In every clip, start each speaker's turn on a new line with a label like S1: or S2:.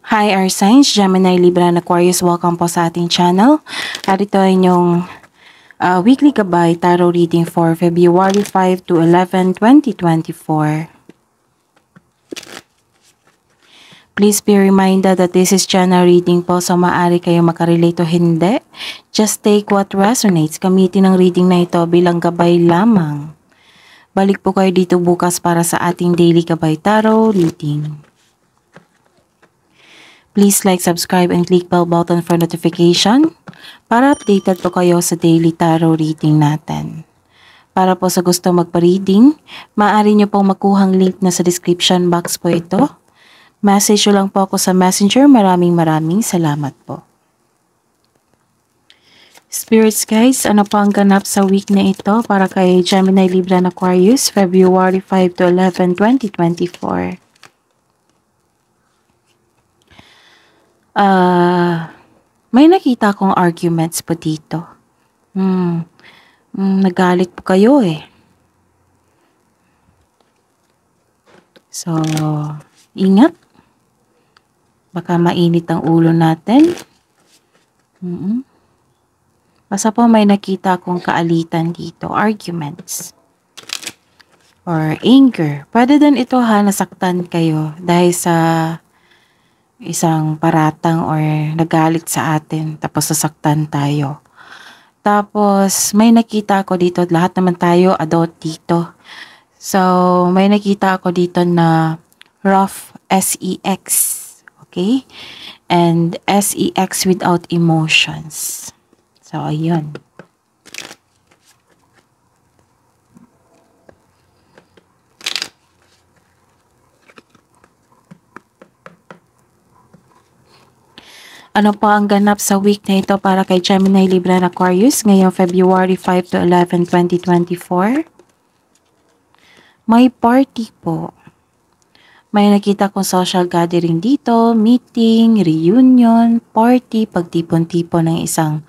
S1: Hi, our signs, Gemini, Libra, and Aquarius. Welcome po sa ating channel. At ito ay inyong weekly gabay tarot reading for February 5 to 11, 2024. Please be reminded that this is channel reading po, so maaari kayo makarelate o hindi. Just take what resonates. Gamitin ang reading na ito bilang gabay lamang. Balik po kayo dito bukas para sa ating daily gabay tarot reading. Please like, subscribe, and click bell button for notification para updated po kayo sa daily tarot reading natin. Para po sa gusto magpa-reading, maaari nyo pong makuhang link na sa description box po ito. Message nyo lang po ako sa Messenger. Maraming salamat po. Spirits guys, ano po ang ganap sa week na ito para kay Gemini, Libra, and Aquarius, February 5 to 11, 2024? May nakita akong arguments po dito. Nagalit po kayo eh. So, ingat. Baka mainit ang ulo natin. Basta po may nakita akong kaalitan dito. Arguments. Or anger. Pwede din ito nasaktan kayo dahil sa isang paratang or nagalit sa atin tapos sasaktan tayo. Tapos may nakita ako dito, lahat naman tayo adult dito. So may nakita ako dito na rough sex, okay? And sex without emotions. So ayun. Ano po ang ganap sa week na ito para kay Gemini, Libra, and Aquarius ngayong February 5 to 11, 2024? May party po. May nakita kong social gathering dito, meeting, reunion, party, pagtipon-tipon ng isang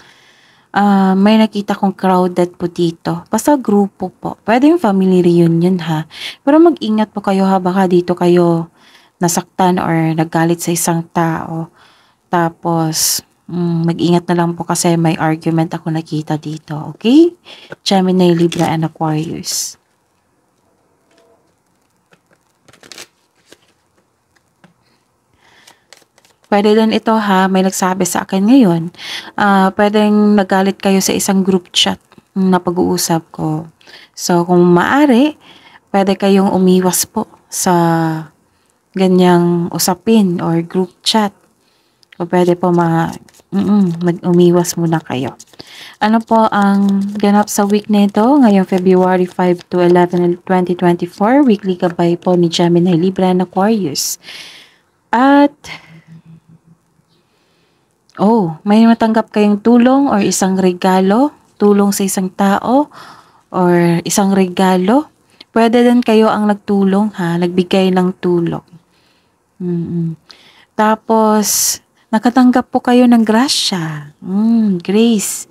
S1: may nakita kong crowded po dito. Basta grupo po. Pwede yung family reunion ha. Pero mag-ingat po kayo ha. Baka dito kayo nasaktan or nagalit sa isang tao. Tapos, mag-ingat na lang po kasi may argument ako nakita dito. Okay? Gemini, Libra, and Aquarius. Pwede din ito ha, may nagsabi sa akin ngayon. Pwedeng nagalit kayo sa isang group chat na pag-uusap ko. So, kung maaari, pwede kayong umiwas po sa ganyang usapin or group chat. O pwede po mag-umiwas muna kayo. Ano po ang ganap sa week na ito ngayong February 5 to 11, 2024? Weekly gabay po ni Gemini, Libra, and Aquarius. At may matanggap kayong tulong or isang regalo, tulong sa isang tao or isang regalo. Pwede din kayo ang nagtulong ha, nagbigay ng tulong. Tapos, nakatanggap po kayo ng grasya. Grace.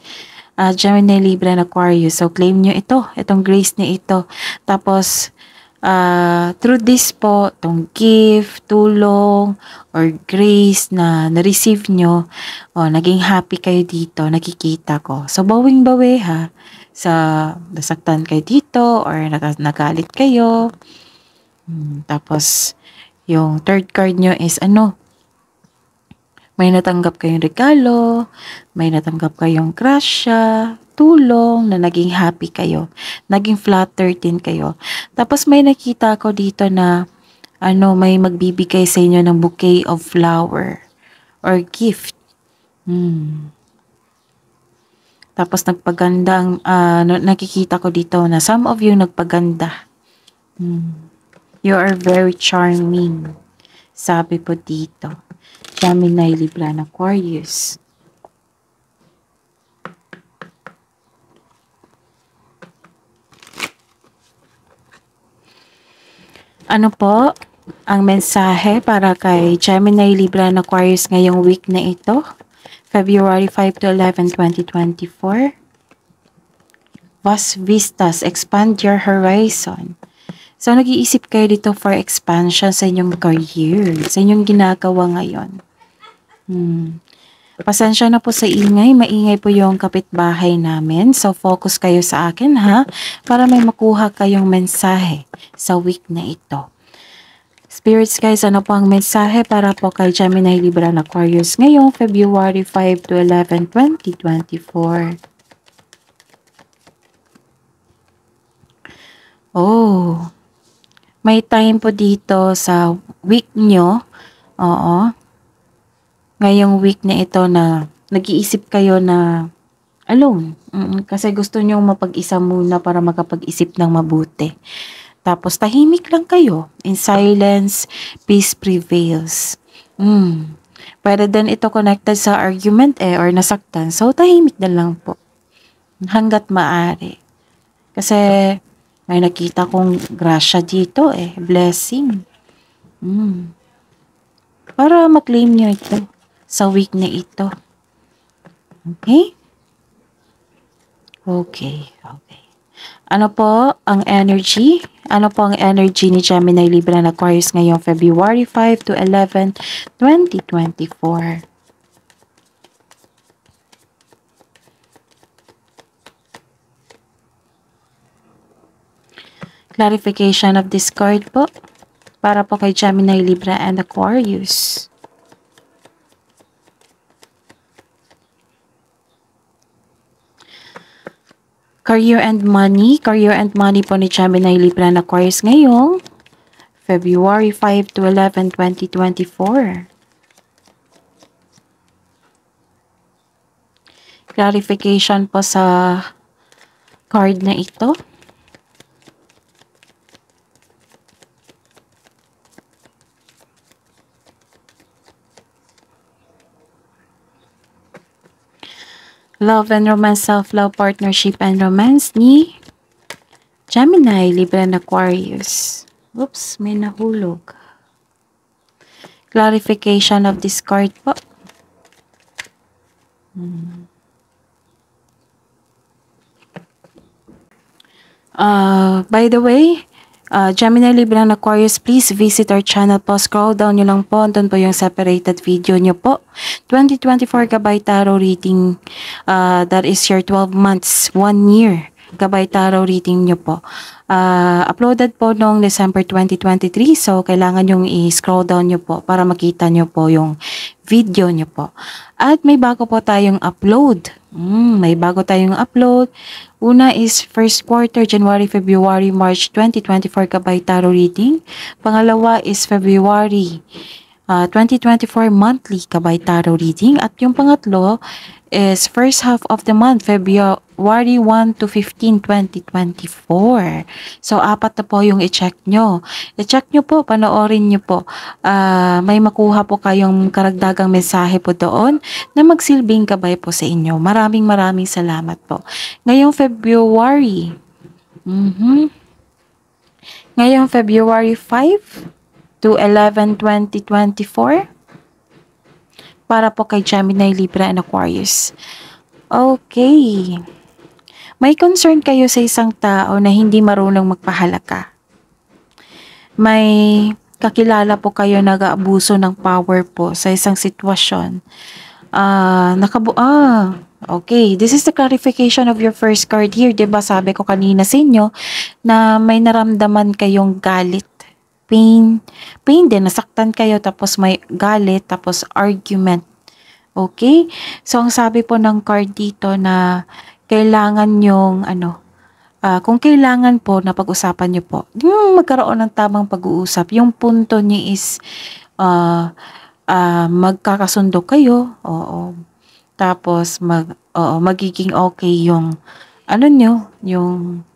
S1: Gemini, Libra, and Aquarius. So, claim nyo ito. Itong grace na ito. Tapos, through this po, itong gift, tulong, or grace na na-receive nyo, naging happy kayo dito, nakikita ko. So, bawing-bawi ha. Sa nasaktan kayo dito, or nagalit kayo. Tapos, yung third card nyo is may natanggap kayong regalo, may natanggap kayong grasya, tulong na naging happy kayo, naging flattered din kayo. Tapos may nakita ko dito na may magbibigay sa inyo ng bouquet of flower or gift. Tapos nagpaganda nakikita ko dito na some of you nagpaganda. You are very charming. Sabi po dito. Gemini, Libra, and Aquarius. Ano po ang mensahe para kay Gemini, Libra, and Aquarius ngayong week na ito? February 5 to 11, 2024. Vast vistas, expand your horizon. So, nag-iisip kayo dito for expansion sa inyong career, sa inyong ginagawa ngayon. Pasensya na po sa ingay. Maingay po yung kapitbahay namin. So, focus kayo sa akin ha, para may makuha kayong mensahe sa week na ito. Spirits guys, ano po ang mensahe para po kay Gemini, Libra, and Aquarius ngayong February 5 to 11, 2024? Oh, may time po dito sa week nyo. Oo. Ngayong week na ito na nag-iisip kayo na alone. Kasi gusto nyo mapag-isa muna para makapag-isip ng mabuti. Tapos tahimik lang kayo. In silence, peace prevails. Pwede din ito connected sa argument or nasaktan. So tahimik na lang po. Hanggat maaari. Kasi may nakita kong grasya dito blessing. Para ma-claim nyo ito sa week na ito. Okay? Okay. Ano po ang energy? Ano po ang energy ni Gemini, Libra, and Aquarius ngayong February 5 to 11, 2024? Clarification of this card po para po kay Gemini, Libra, and Aquarius. Career and money. Career and money po ni Gemini, Libra, and Aquarius ngayong February 5 to 11, 2024. Clarification po sa card na ito. Love and romance, self-love, partnership, and romance ni Gemini, Libra, and Aquarius. Oops, may nahulog. Clarification of this card po. By the way, Gemini, Libra, and Aquarius, please visit our channel po. Scroll down nyo lang po. Doon po yung separated video nyo po. 2024 Gabay Tarot reading. That is your 12 months, 1 year Gabay Tarot reading nyo po. Uploaded po noong December 2023. So, kailangan yung i-scroll down nyo po para makita nyo po yung video nyo po. At may bago po tayong upload. May bago tayong upload. Una is first quarter, January, February, March 2024 Gabay Tarot reading. Pangalawa is February 2024 monthly Gabay Tarot reading. At yung pangatlo is first half of the month, February 1 to 15, 2024. So, apat na po yung i-check nyo. I-check nyo po, panoorin nyo po. May makuha po kayong karagdagang mensahe po doon na magsilbing gabay po sa inyo. Maraming salamat po. Ngayong February, ngayong February 5 to 11, 2024, para po kay Gemini, Libra, and Aquarius. Okay. May concern kayo sa isang tao na hindi marunong magpahalaga. May kakilala po kayo nag-aabuso ng power po sa isang sitwasyon. Okay. This is the clarification of your first card here. Diba sabi ko kanina sa inyo na may naramdaman kayong galit. Pain din, nasaktan kayo, tapos may galit, tapos argument. Okay? So, ang sabi po ng card dito na kailangan yung, kung kailangan po na pag-usapan nyo po, magkaroon ng tamang pag-uusap. Yung punto niya is, magkakasundo kayo, tapos, magiging okay yung, yung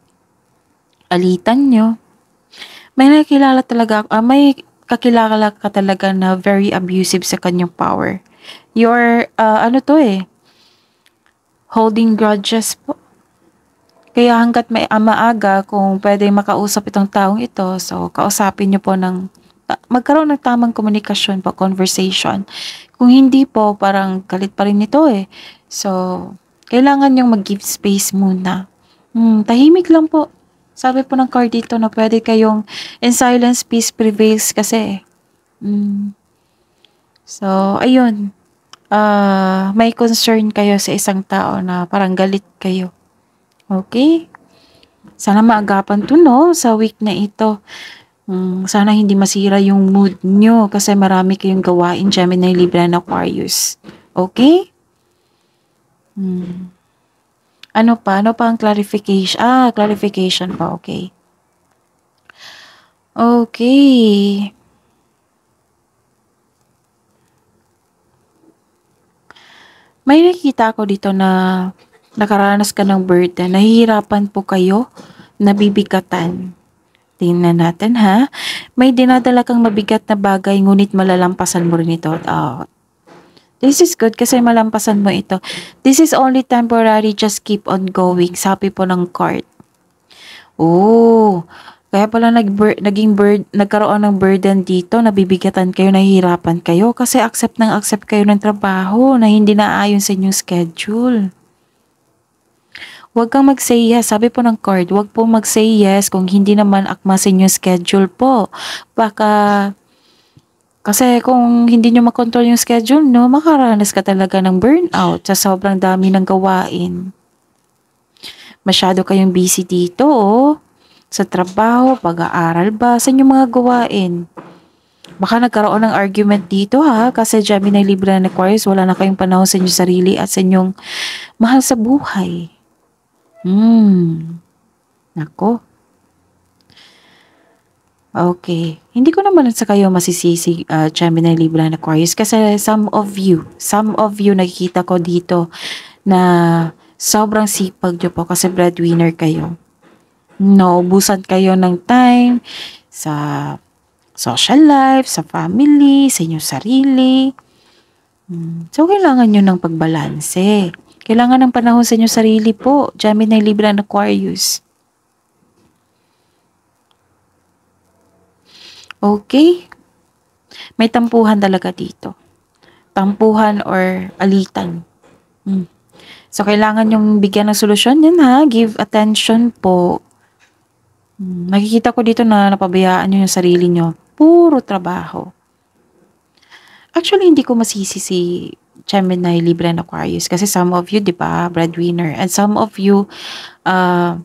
S1: alitan nyo. May nakilala talaga, may kakilala ka talaga na very abusive sa kanyang power. You're, holding grudges po. Kaya hanggat may maaga, kung pwede makausap itong taong ito, so kausapin nyo po magkaroon ng tamang komunikasyon po, conversation. Kung hindi po, parang galit pa rin ito So, kailangan yung mag-give space muna. Tahimik lang po. Sabi po ng card dito na pwede kayong in silence, peace prevails kasi. So, ayun. may concern kayo sa isang tao na parang galit kayo. Okay? Sana maagapan to, no, sa week na ito. Sana hindi masira yung mood nyo kasi marami kayong gawain, Gemini, Libra, and Aquarius. Okay? Ano pa? Ano pa ang clarification? Clarification pa. Okay. Okay. May nakita ako dito na nakaranas ka ng burden. Nahihirapan po kayo, nabibigatan. Tingnan natin ha. May dinadala kang mabigat na bagay ngunit malalampasan mo rin ito. This is good kasi malampasan mo ito. This is only temporary, just keep on going. Sabi po ng card. Kaya pala nagkaroon ng burden dito, nabibigatan kayo, nahihirapan kayo kasi accept kayo ng trabaho na hindi naayon sa inyong schedule. Huwag kang mag-say yes. Sabi po ng card, huwag po mag-say yes kung hindi naman akma sa inyong schedule po. Kasi kung hindi nyo makontrol yung schedule, no, makaranas ka talaga ng burnout sa sobrang dami ng gawain. Masyado kayong busy dito, sa trabaho, pag-aaral ba, sa inyong mga gawain. Baka nagkaroon ng argument dito ha, kasi Gemini, Libra, and Aquarius, wala na kayong panahon sa inyong sarili at sa inyong mahal sa buhay. Nako. Okay. Hindi ko naman sa kayo masisisi, Gemini, Libra, and Aquarius kasi some of you nakikita ko dito na sobrang sipag nyo po kasi breadwinner kayo. Naubusan kayo ng time sa social life, sa family, sa inyong sarili. So, kailangan nyo ng pagbalanse. Kailangan ng panahon sa inyong sarili po, Gemini, Libra, and Aquarius. Okay? May tampuhan talaga dito. Tampuhan or alitan. So, kailangan yung bigyan ng solusyon yan ha. Give attention po. Nakikita ko dito na napabayaan nyo yung sarili nyo. Puro trabaho. Actually, hindi ko masisi si Gemini, Libra, and Aquarius. Kasi some of you, di ba, breadwinner. And some of you, ang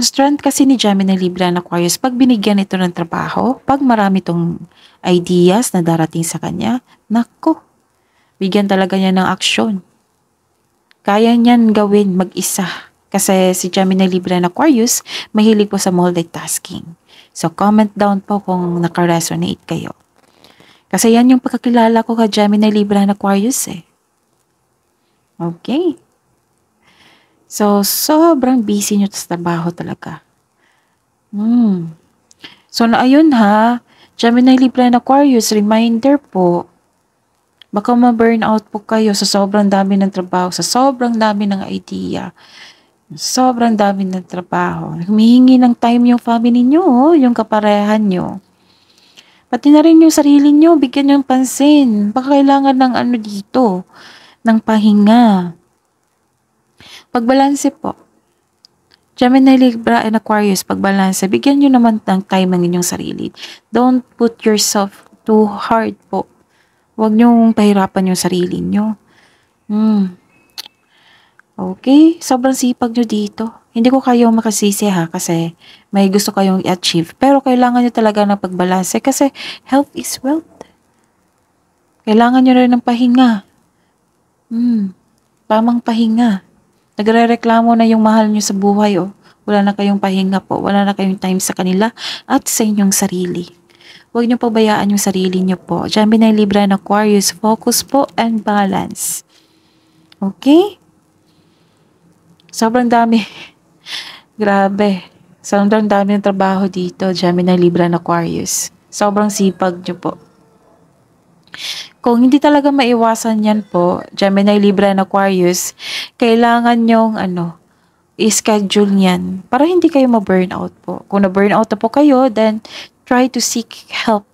S1: strength kasi ni Gemini, Libra, and Aquarius, pag binigyan ito ng trabaho, pag marami tong ideas na darating sa kanya, nako, bigyan talaga niya ng aksyon. Kaya niyan gawin mag-isa. Kasi si Gemini, Libra, and Aquarius, mahilig po sa multitasking. So, comment down po kung naka-resonate kayo. Kasi yan yung pagkakilala ko ka Gemini, Libra, and Aquarius eh. Okay. So, sobrang busy nyo sa trabaho talaga. So, ayun ha, Gemini, Libra, and Aquarius, reminder po, baka ma-burnout po kayo sa sobrang dami ng trabaho, sa sobrang dami ng idea, sobrang dami ng trabaho. Humihingi ng time yung family nyo, yung kaparehan nyo. Pati na rin yung sarili nyo, bigyan nyo ng pansin. Baka kailangan ng dito, ng pahinga. Pagbalanse po. Gemini, Libra, and Aquarius, pagbalanse, bigyan nyo naman ng time ang inyong sarili. Don't put yourself too hard po. Huwag nyong pahirapan yung sarili nyo. Okay? Sobrang sipag nyo dito. Hindi ko kayo makasisi ha kasi may gusto kayong i-achieve. Pero kailangan nyo talaga ng pagbalanse kasi health is wealth. Kailangan nyo rin ng pahinga. Tamang pahinga. Nagre-reklamo na yung mahal nyo sa buhay, Wala na kayong pahinga po. Wala na kayong time sa kanila at sa inyong sarili. Huwag nyo pabayaan yung sarili nyo po. Gemini, Libra, and Aquarius, focus po and balance. Okay? Sobrang dami. Grabe. Sobrang dami ng trabaho dito, Gemini, Libra, and Aquarius. Sobrang sipag nyo po. Kung hindi talaga maiwasan yan po, Gemini, Libra, and Aquarius, kailangan nyong i-schedule yan para hindi kayo ma-burnout po. Kung na-burnout na po kayo, then try to seek help.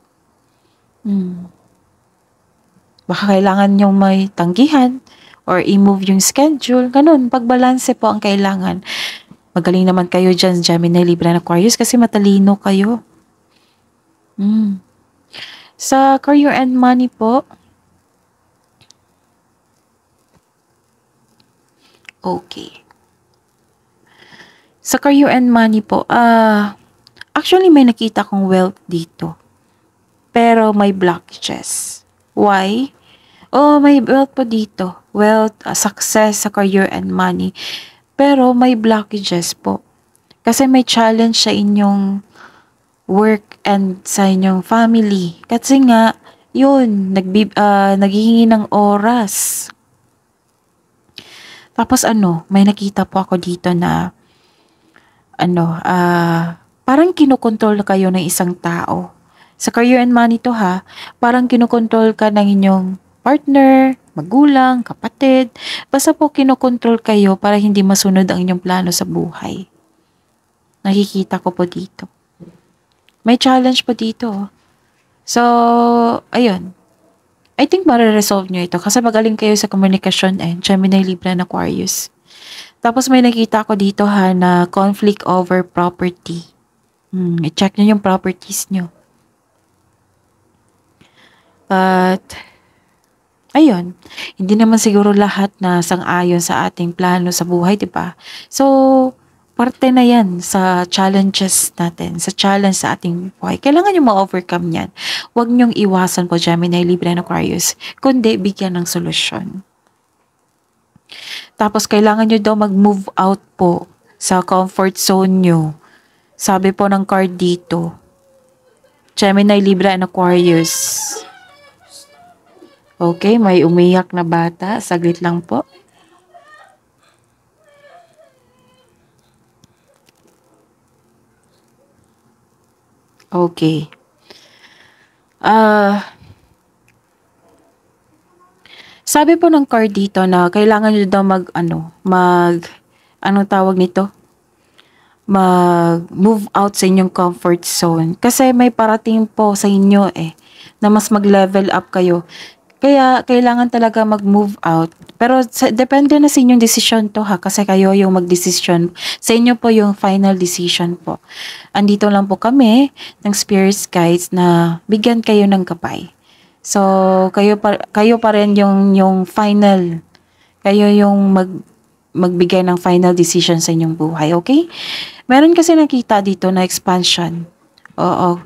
S1: Baka kailangan nyong may tanggihan or i-move yung schedule. Ganun, pagbalanse po ang kailangan. Magaling naman kayo dyan, Gemini, Libra, and Aquarius kasi matalino kayo. Sa career and money po, Okay. Sa career and money po, actually may nakita kong wealth dito. Pero may blockages. Why? Oh, may wealth po dito. Wealth, success sa career and money. Pero may blockages po. Kasi may challenge sa inyong work and sa inyong family. Kasi nga, yun, naghihingi ng oras. Tapos may nakita po ako dito na, parang kinokontrol kayo ng isang tao. Sa career and money to ha, parang kinokontrol ka ng inyong partner, magulang, kapatid. Basta po kinokontrol kayo para hindi masunod ang inyong plano sa buhay. Nakikita ko po dito. May challenge po dito. So, ayun. I think mare-resolve nyo ito kasi magaling kayo sa komunikasyon Gemini, Libra, and Aquarius. Tapos may nakita ko dito ha na conflict over property. I-check nyo yung properties nyo. But, ayun, hindi naman siguro lahat na sang-ayon sa ating plano sa buhay, di ba? So, parte na yan sa challenges natin, sa challenge sa ating buhay. Kailangan nyo ma-overcome yan. Huwag nyong iwasan po, Gemini, Libra, and Aquarius, kundi bigyan ng solusyon. Tapos, kailangan nyo daw mag-move out po sa comfort zone nyo. Sabi po ng card dito, Gemini, Libra, and Aquarius. Okay, may umiyak na bata. Saglit lang po. Okay. Sabi po ng card dito na kailangan nyo daw anong tawag nito? Mag-move out sa inyong comfort zone. Kasi may parating po sa inyo na mas mag-level up kayo. Kaya, kailangan talaga mag-move out. Pero, depende na sa inyong decision to ha. Kasi kayo yung mag-decision. Sa inyo po yung final decision po. Andito lang po kami ng Spirit Guides na bigyan kayo ng gabay. So, kayo pa rin yung final. Kayo yung magbigay ng final decision sa inyong buhay. Okay? Meron kasi nakita dito na expansion. Oo.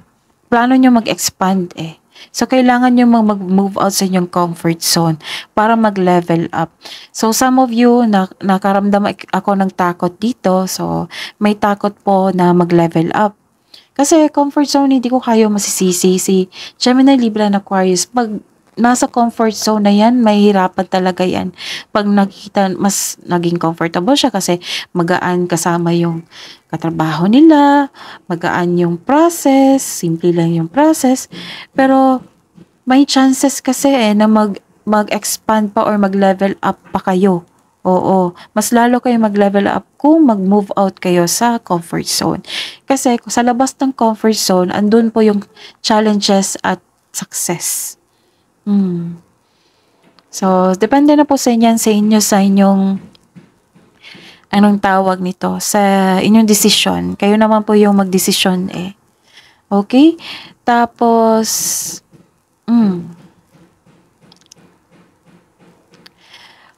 S1: Plano nyo mag-expand So, kailangan nyo mag-move out sa inyong comfort zone para mag-level up. So, some of you, nakaramdam ako ng takot dito. So, may takot po na mag-level up. Kasi comfort zone, hindi ko kayo masisisi. Si Gemini, Libra, and Aquarius, pag nasa comfort zone na yan, mahihirapan talaga yan. Pag nakita, mas naging comfortable siya kasi magaan kasama yung katrabaho nila, magaan yung process, simple lang yung process. Pero may chances kasi na mag-expand pa or mag-level up pa kayo. Oo, mas lalo kayo mag-level up kung mag-move out kayo sa comfort zone. Kasi sa labas ng comfort zone, andun po yung challenges at success. So, depende na po sa inyong anong tawag nito, sa inyong decision. Kayo naman po yung mag-decision Okay? Tapos,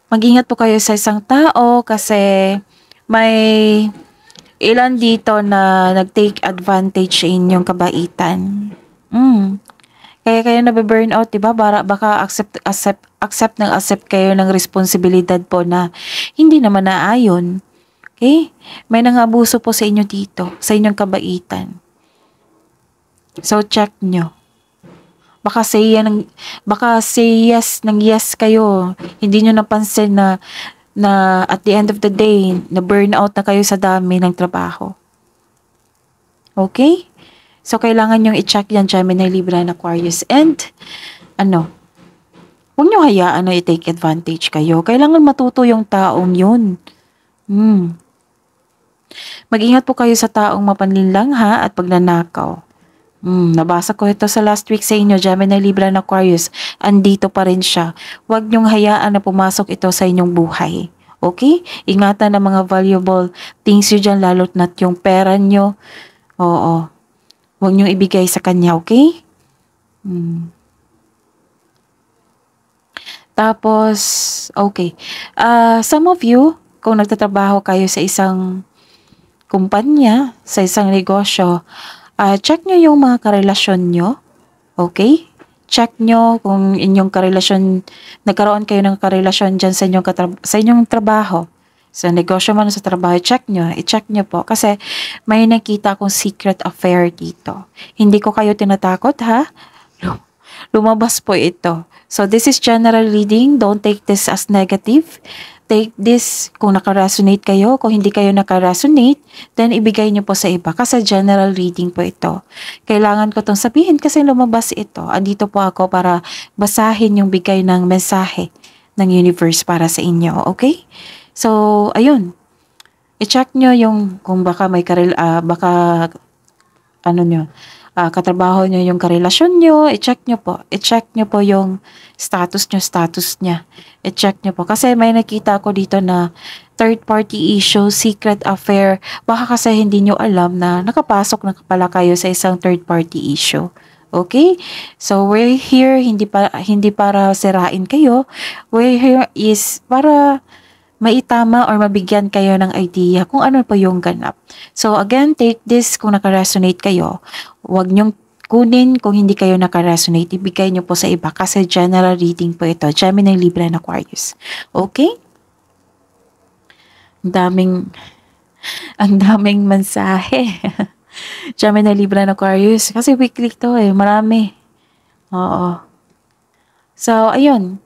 S1: mag-ingat po kayo sa isang tao kasi may ilan dito na nag-take advantage sa inyong kabaitan. Kaya kayo nabe-burnout, diba? Baka accept kayo ng responsibilidad po na hindi naman naayon. Okay? May nangabuso po sa inyo dito, sa inyong kabaitan. So, check nyo. Baka say yes ng yes kayo. Hindi nyo napansin na at the end of the day, na burnout na kayo sa dami ng trabaho. Okay? So, kailangan nyong i-check yan, Gemini, Libra, and Aquarius. And, huwag nyo hayaan na i-take advantage kayo. Kailangan matuto yung taong yun. Mag-ingat po kayo sa taong mapanlinlang ha at pagnanakaw. Nabasa ko ito sa last week sa inyo, Gemini, Libra, and Aquarius. Andito pa rin siya. Huwag nyong hayaan na pumasok ito sa inyong buhay. Okay? Ingatan ang mga valuable things nyo dyan, lalo't not yung pera nyo. Oo. Huwag niyong ibigay sa kanya, okay? Tapos, okay. Some of you, kung nagtatrabaho kayo sa isang kumpanya, sa isang negosyo, check nyo yung mga karelasyon nyo. Okay? Check nyo kung inyong karelasyon, nagkaroon kayo ng karelasyon dyan sa inyong trabaho. Sa negosyo man o sa trabaho, i-check nyo po. Kasi may nakita akong secret affair dito. Hindi ko kayo tinatakot ha. Lumabas po ito. So this is general reading. Don't take this as negative. Take this kung nakaresonate kayo. Kung hindi kayo nakaresonate, then ibigay nyo po sa iba. Kasi general reading po ito. Kailangan ko itong sabihin kasi lumabas ito. Andito po ako para basahin yung bigay ng mensahe ng universe para sa inyo. Okay? So, ayun. I-check nyo yung kung baka may katrabaho nyo yung karelasyon nyo, i-check nyo po. I-check nyo po yung status niya. I-check nyo po. Kasi may nakita ko dito na third party issue, secret affair. Baka kasi hindi nyo alam na nakapasok na pala kayo sa isang third party issue. Okay? So, we're here hindi para sirain kayo. We're here is para maitama or mabigyan kayo ng idea kung ano pa yung ganap. So again, take this kung nakaresonate kayo. Huwag nyong kunin kung hindi kayo nakaresonate. Ibigay nyo po sa iba kasi general reading po ito. Gemini, Libra, and Aquarius. Okay? Ang daming mensahe. Gemini, Libra, and Aquarius. Kasi weekly to marami. Oo. So, ayun.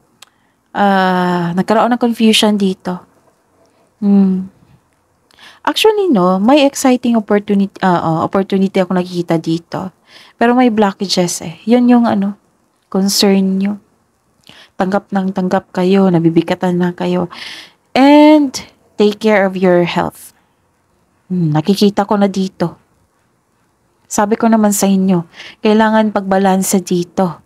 S1: Nagkaroon ng confusion dito. Actually, no, may exciting opportunity ako nakikita dito. Pero may blockages Yun yung concern nyo. Tanggap kayo, nabibigatan na kayo. And take care of your health. Nakikita ko na dito. Sabi ko naman sa inyo, kailangan pagbalansa dito.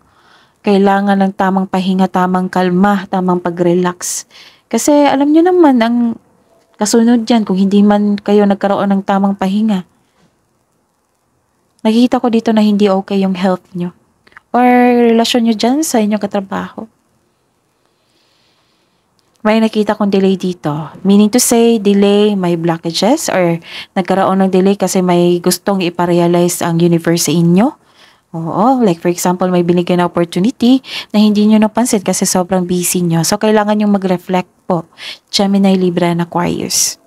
S1: Kailangan ng tamang pahinga, tamang kalma, tamang pag-relax. Kasi alam nyo naman, ang kasunod dyan, kung hindi man kayo nagkaroon ng tamang pahinga. Nakikita ko dito na hindi okay yung health nyo. Or relasyon nyo dyan sa inyong katrabaho. May nakita kong delay dito. Meaning to say, delay, may blockages, or nagkaroon ng delay kasi may gustong iparealize ang universe sa inyo. Oo, like for example, may binigyan na opportunity na hindi nyo napansin kasi sobrang busy nyo. So, kailangan nyo mag-reflect po. Gemini, Libra, and Aquarius.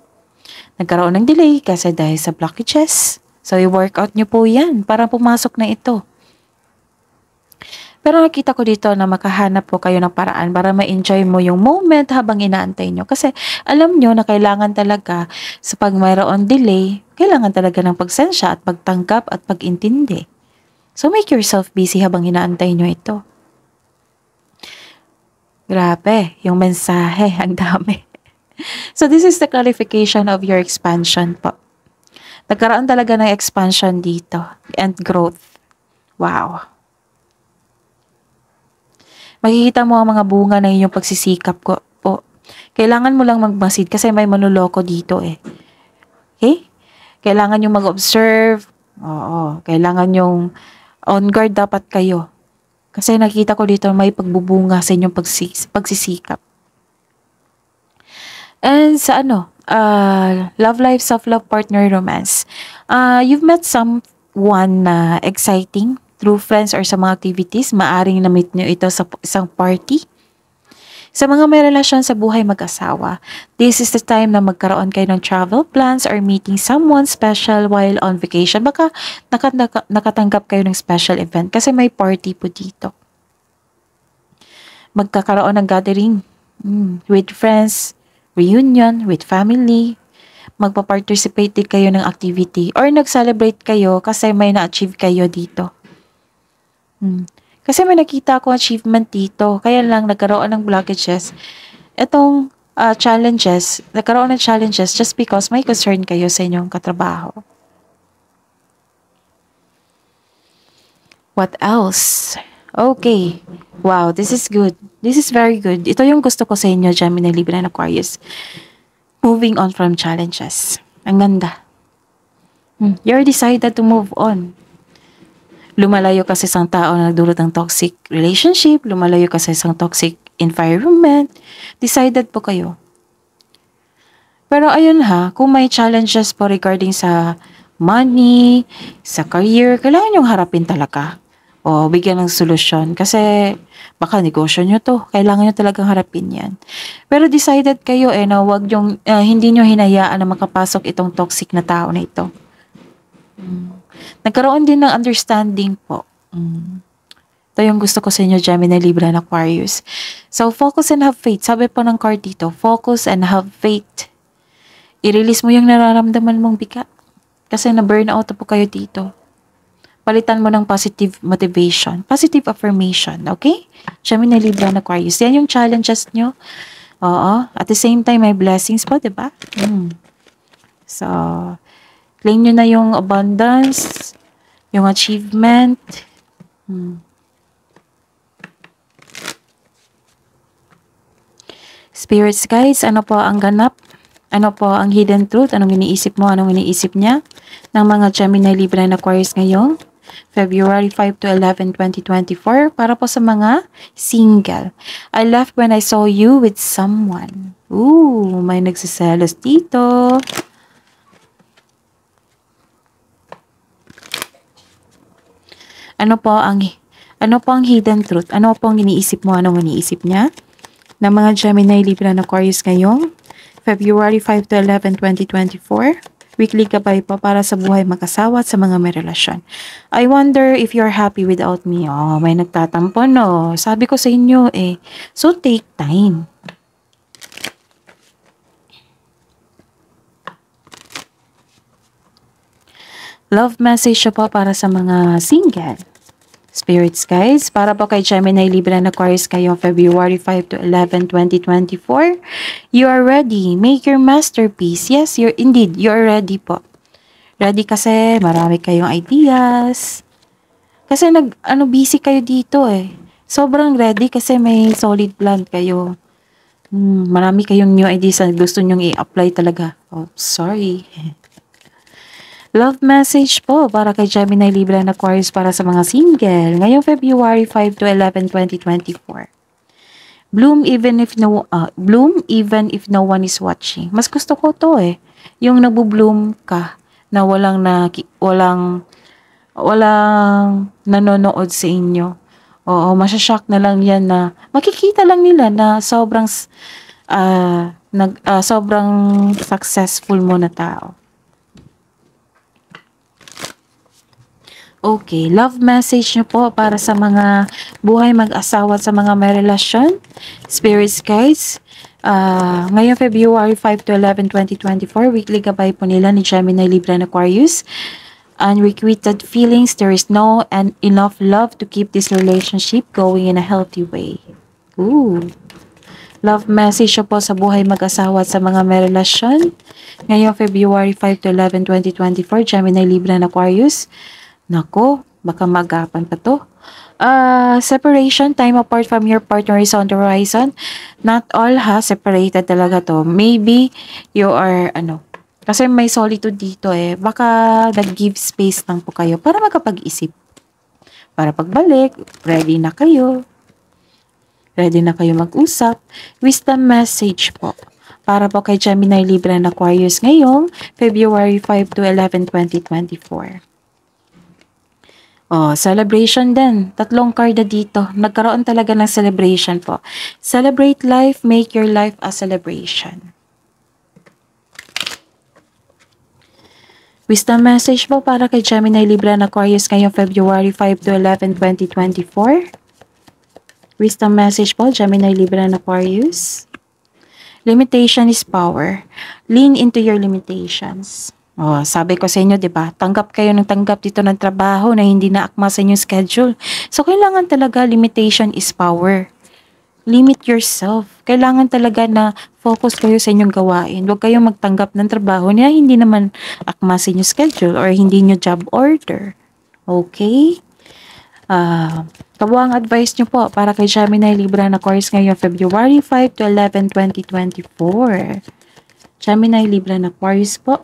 S1: Nagkaroon ng delay kasi dahil sa blockages. So, i-workout nyo po yan para pumasok na ito. Pero nakita ko dito na makahanap po kayo ng paraan para ma-enjoy mo yung moment habang inaantay nyo. Kasi alam nyo na kailangan talaga sa pag mayroon delay, kailangan talaga ng pagsensya at pagtanggap at pag-intindi. So, make yourself busy habang inaantay nyo ito. Grabe, yung mensahe, ang dami. So, this is the clarification of your expansion po. Nagkaroon talaga ng expansion dito and growth. Wow. Makikita mo ang mga bunga ng inyong pagsisikap ko po. Kailangan mo lang magmasid kasi may manuloko dito Okay? Kailangan nyo mag-observe. Oo, kailangan yung on guard dapat kayo. Kasi nakita ko dito may pagbubunga sa inyong pagsisikap. And sa love life, self-love, partner, romance. You've met someone na exciting through friends or sa mga activities. Maaring na-meet nyo ito sa isang party. Sa mga may relasyon sa buhay mag-asawa, this is the time na magkaroon kayo ng travel plans or meeting someone special while on vacation. Baka nakatanggap kayo ng special event kasi may party po dito. Magkakaroon ng gathering with friends, reunion with family. Magpa-participate din kayo ng activity or nag-celebrate kayo kasi may na-achieve kayo dito. Kasi may nakita ko achievement dito. Kaya lang nagkaroon ng blockages. Itong nagkaroon ng challenges just because may concern kayo sa inyong katrabaho. What else? Okay. Wow, this is good. This is very good. Ito yung gusto ko sa inyo, Gemini, Libra, and Aquarius. Moving on from challenges. Ang ganda. You're decided to move on. Lumalayo ka sa isang tao na nagdulot ng toxic relationship, lumalayo ka sa isang toxic environment, decided po kayo. Pero ayun ha, kung may challenges po regarding sa money, sa career, kailangan yung harapin talaga. O bigyan ng solusyon. Kasi baka negosyo nyo to. Kailangan nyo talagang harapin yan. Pero decided kayo na wag yung, hindi nyo hinayaan na makapasok itong toxic na tao na ito. Nagkaroon din ng understanding po. Ito yung gusto ko sa inyo, Gemini, Libra, and Aquarius. So, focus and have faith. Sabi po ng card dito, focus and have faith. I-release mo yung nararamdaman mong bigat. Kasi na-burnout po kayo dito. Palitan mo ng positive motivation, positive affirmation, okay? Gemini, Libra, and Aquarius. Yan yung challenges nyo. Oo. At the same time, may blessings po, diba? So, claim nyo na yung abundance, yung achievement. Spirits, guys, ano po ang ganap? Ano po ang hidden truth? Anong iniisip mo? Anong iniisip niya? Ng mga Gemini, Libra, and Aquarius ngayong February 5 to 11, 2024. Para po sa mga single. I left when I saw you with someone. Ooh, may nagsiselos dito. Ano po ang hidden truth? Ano po ang iniisip mo? Anong iniisip niya? Ng mga Gemini, Libra, and Aquarius ngayong February 5 to 11, 2024. Weekly gabay po para sa buhay mag-asawa at sa mga may relasyon. I wonder if you're happy without me. Oh, may nagtatampo, no? Sabi ko sa inyo So, take time. Love message po para sa mga single. Spirits, guys, para po kay Gemini, Libra, and Aquarius kayo February 5 to 11, 2024. You are ready. Make your masterpiece. Yes, you're ready po. Ready kasi marami kayong ideas. Kasi busy kayo dito Sobrang ready kasi may solid plan kayo. Marami kayong new ideas na gusto nyong i-apply talaga. Oh, sorry. Love message po para kay Gemini, Libra, and Aquarius para sa mga single ngayong February 5 to 11, 2024. Bloom even if no one is watching. Mas gusto ko to yung nagbo-bloom ka na walang nanonood sa inyo. Oo, masya-shock na lang yan na makikita lang nila na sobrang successful mo na tao. Okay, love message nyo po para sa mga buhay mag-asawa at sa mga may relasyon. Spirits, guys. Ngayong February 5 to 11, 2024, weekly gabay po nila ni Gemini, Libra, and Aquarius. Unrequited feelings, there is no and enough love to keep this relationship going in a healthy way. Ooh. Love message po sa buhay mag-asawa at sa mga may relasyon. Ngayong February 5 to 11, 2024, Gemini, Libra, and Aquarius. Nako, baka magapan pa to. Separation, time apart from your partner is on the horizon. Not all separated talaga to. Maybe you are, kasi may solitude dito Baka nag-give space lang po kayo para makapag-isip. Para pagbalik, ready na kayo. Ready na kayo mag-usap. Wisdom message po. Para po kay Gemini, Libra, and Aquarius ngayong February 5 to 11, 2024. Celebration din. 3 card dito. Nagkaroon talaga ng celebration po. Celebrate life, make your life a celebration. Wisdom message po para kay Gemini, Libra, and Aquarius ngayong February 5 to 11, 2024. Wisdom message po, Gemini, Libra, and Aquarius. Limitation is power. Lean into your limitations. Sabi ko sa inyo, diba? Tanggap kayo ng tanggap dito ng trabaho na hindi na akma sa inyong schedule. So, kailangan talaga limitation is power. Limit yourself. Kailangan talaga na focus kayo sa inyong gawain. Huwag kayong magtanggap ng trabaho na hindi naman akma sa inyong schedule or hindi nyo job order. Okay? Kabuang advice nyo po para kay Gemini, Libra, and Aquarius ngayong February 5 to 11, 2024. Gemini, Libra, and Aquarius po.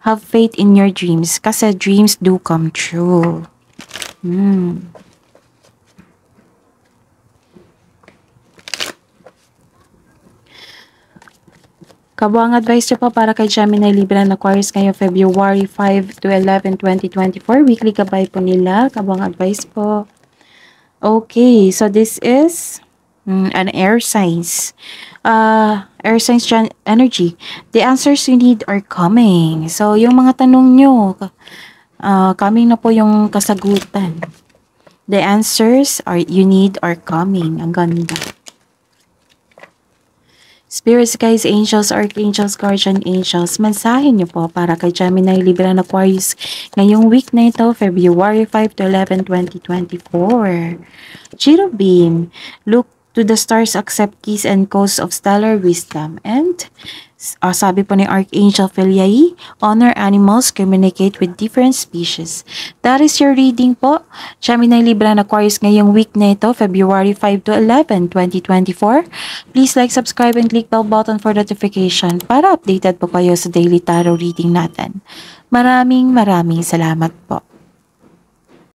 S1: Have faith in your dreams kasi dreams do come true. Kabuang advice nyo po para kay Gemini, Libra, and Aquarius ngayong February 5 to 11, 2024. Weekly gabay po nila. Kabuang advice po. Okay, so this is an air signs. Air signs energy. The answers you need are coming. So, yung mga tanong nyo, coming na po yung kasagutan. The answers you need are coming. Ang ganda. Spirits, guys, angels, archangels, guardian angels, mensahe niyo po para kay Gemini, Libra, and Aquarius ngayong week na ito, February 5 to 11, 2024. Cherubim, look to the stars, accept keys and codes of stellar wisdom. And sabi po ni Archangel Feliai, honor animals, communicate with different species. That is your reading po. Gemini, Libra, and Aquarius ngayong week na ito, February 5 to 11, 2024. Please like, subscribe, and click bell button for notification para updated po kayo sa daily tarot reading natin. Maraming salamat po.